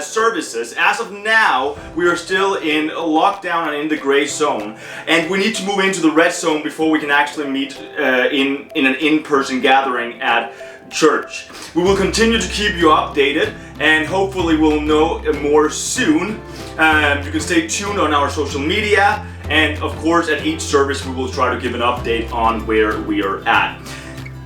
services. As of now, we are still in lockdown and in the gray zone, and we need to move into the red zone before we can actually meet in an in-person gathering at church. We will continue to keep you updated, and hopefully we'll know more soon. You can stay tuned on our social media, and of course at each service we will try to give an update on where we are at.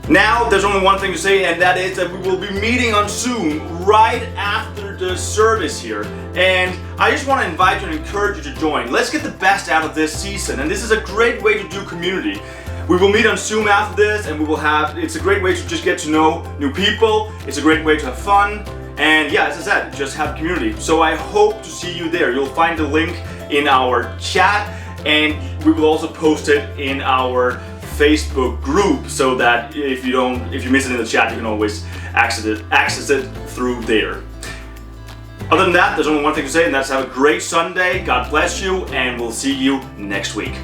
Now there's only one thing to say, and that is that we will be meeting on Zoom right after the service here, and I just want to invite you and encourage you to join. Let's get the best out of this season, and this is a great way to do community. We will meet on Zoom after this, and it's a great way to just get to know new people. It's a great way to have fun, and yeah, as I said, just have community. So I hope to see you there. You'll find the link in our chat, and we will also post it in our Facebook group, so that if you miss it in the chat, you can always access it through there. Other than that, there's only one thing to say, and that's have a great Sunday. God bless you, and we'll see you next week.